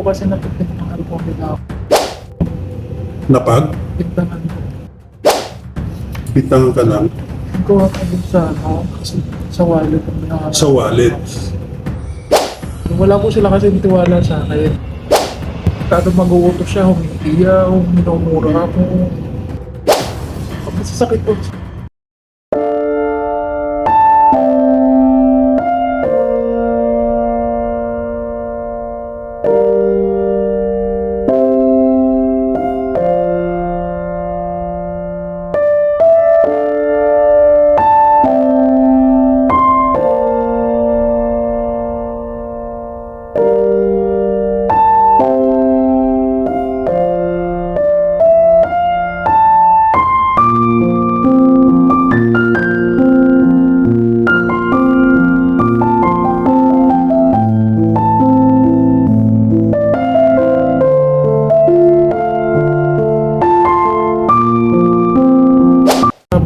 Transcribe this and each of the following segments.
kasi napagpintangan po nila ako. Napag? Pintangan po. Bitangan ka lang Kuha ko dun sa wallet. sa wallet. Wala po sila kasi tiwala sa akin. Kada mag-uutos siya, humiiyaw, minumura ako. Masasakit po.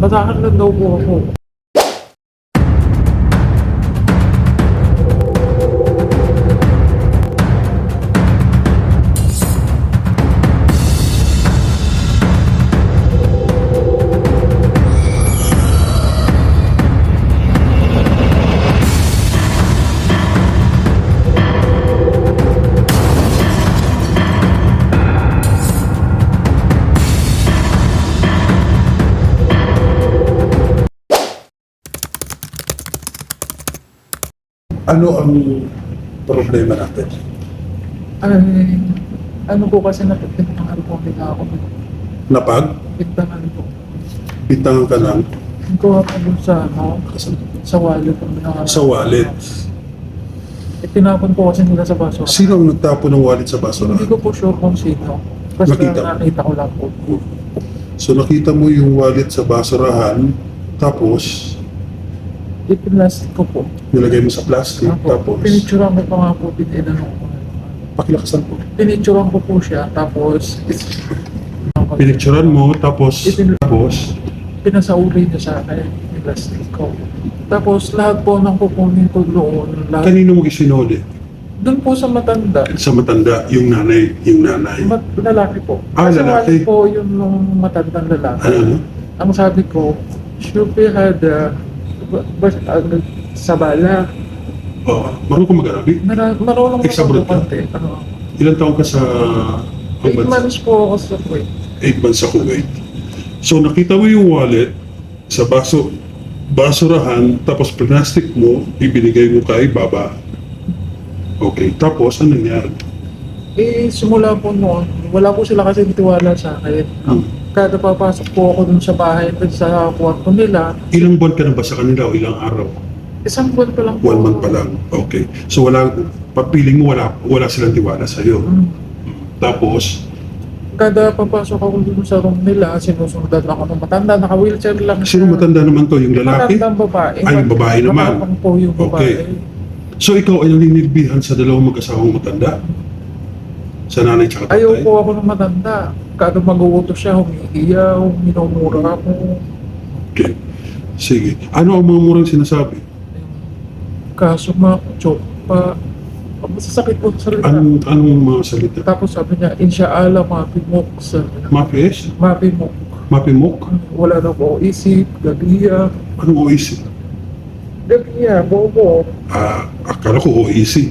Basahan lang daw po ako. Ano ang problema natin? Ay, ano po kasi napagpintangan po nila ako. Napag? Pintangan po. Bitangan ka lang Kuha ko dun sa wallet. sa wallet. Tinapon po kasi nila sa baso. Sino ang nagtapo ng wallet sa basura? Hindi ko po sure kung sino. Basta Nakita? nakita ko lang po. So nakita mo yung wallet sa basurahan, tapos Ipinlastik ko po. nilagay mo sa plastic, tapos Pinicturan ko pa nga po, pinanong ko. pakilakasan po. Pinicturan ko po siya, tapos Pinicturan mo, tapos pinasauli niya sa akin, pinlastik ko. Tapos lahat po ng kukunin ko doon, lahat, kanino mo isinuli? doon po sa matanda. Sa matanda, yung nanay. Lalaki po. Ah, Kasi lalaki. wala po yung nung matandang lalaki. Ano? Ang sabi ko, Shupi had sa bala. Oh, marunong ka mag-Arabic? Marunong Sa ako abroad ka? konti. Ano, Ilan taon ka sa 8 months po ako sa Kuwait. 8 months sa Kuwait. So nakita mo yung wallet sa basurahan, tapos plastic mo, ibinigay mo kay baba. Okay, tapos ano nangyari? Simula po noon, wala po sila kasi tiwala sa akin. Kada papasok po ako dun sa bahay, dun sa kwarto nila, Ilang buwan ka na ba sa kanila o ilang araw? isang buwan pa lang po. 1 month pa lang. Okay. So papiling mo wala silang tiwala sa'yo. Tapos, Kada papasok ako dun sa room nila, sinusundan ako ng matanda, naka-wheelchair lang siya. sino matanda naman to? Yung lalaki? Matandang babae. Ay, yung babae naman. Matapang po yung babae. Okay. So ikaw ay naninilbihan sa dalawang mag-asawang matanda? Sa nanay tsaka tatay? Ayaw po ako ng matanda. Kada mag-uutos siya, humiiyaw, minumura ako. Okay. Sige. Ano ang mga murang sinasabi? Kaso choke pa. Masasakit po sa salita. Anong mga salita? Tapos sabi niya, Insyaallah, mapimok. Mapes? Mapimok. Mapimok? Wala na po isip, gabiya. Anong OEC? Gabiya, bobo. Akala ko OEC.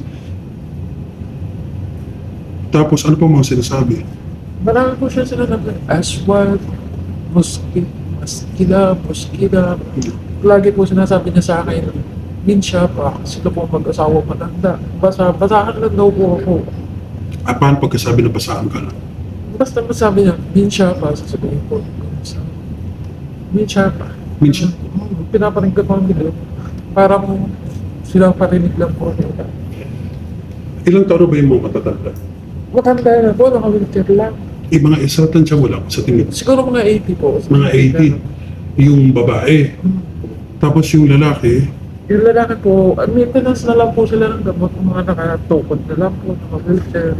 Tapos ano pa mga sinasabi? Marami po siya sinasabi. Aswad, muskila. Lagi po sinasabi niya sa akin, Minsya pa, sila po mag-asawa matanda. Basahan lang daw po ako. Paano pagkasabi na basahan ka na? Basta sabi niya, Minsya pa, sasabihin ko. Minsya pa. Minsan? Pinaparinig ko ng video. Parang silang parinig lang po nila. Ilang taon ba yung mga matatanda? Matanda na po, naka-wheelchair lang. Mga isa tansya mo lang sa tingin. Siguro mga 80 po. Mga 80. Yung babae. Tapos yung lalaki, Yung lalaki po, maintenance na lang po sila ng gamot, mga nakatukod na lang po, naka-wheelchair.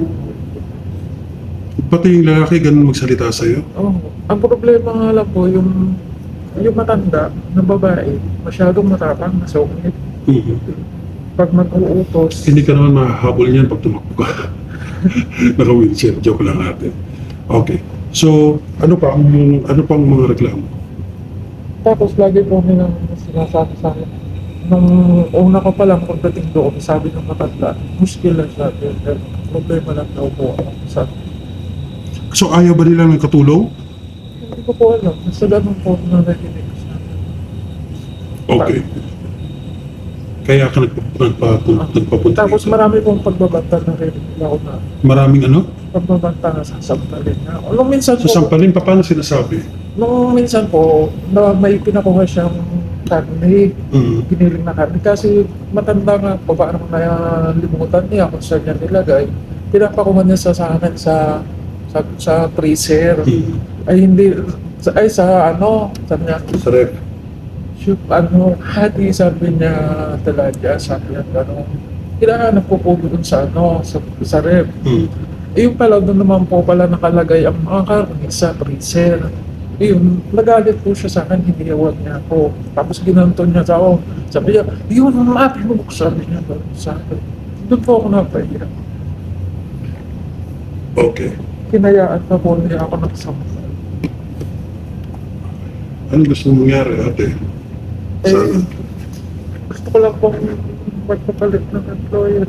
pati yung lalaki ganun magsalita sa'yo. Oh, ang problema nga lang po, yung matanda na babae, masyadong matapang, masungit. Mhm. Pag mag-uutos, Hindi ka naman mahahabol niyan pag tumakbo ka. Naka-wheelchair. Joke lang natin. Okay. So, ano pang mga reklamo? Tapos lagi po nilang sinasabi sa akin. Nung una ko pa lang pagdating doon, sabi ng matanda, muskil lang sabi. Pero problema lang daw po ako. Sabi, So, ayaw ba nila ng katulong? hindi ko po alam. Basta ganun po na nakikinig ko sa akin. Okay. Kaya ka nagpapunta Tapos dito. marami pong pagbabanta na rin ako na Maraming ano? pagbabanta na sasampalin na. Nung minsan Sa po, sampalin, paano sinasabi? nung minsan po, na may pinakuha siyang karne, giniling na karne. Kasi matanda nga po, paano limutan niya kung saan niya nilagay. Pinapakuha niya sa akin sa freezer. Ay hindi, sa ano, sabi niya, Sa ref. shoot, ano, hati, sabi niya talaga, sabi niya, ano, kailangan po po doon sa, ano, sa ref. Eh, yung pala, doon naman po pala nakalagay ang mga karne sa freezer. Yun, nagalit po siya sa akin, hiniyawan niya ako. Tapos ginanto niya sa ako. Sabi niya, yun, mati mo, sabi niya sa akin. Doon po ako napahiya. Okay. Hinayaan na po niya ako nagsampa. Ano gusto mong mangyari, ate? Eh, Sana. gusto ko lang pong magpapalit ng employer.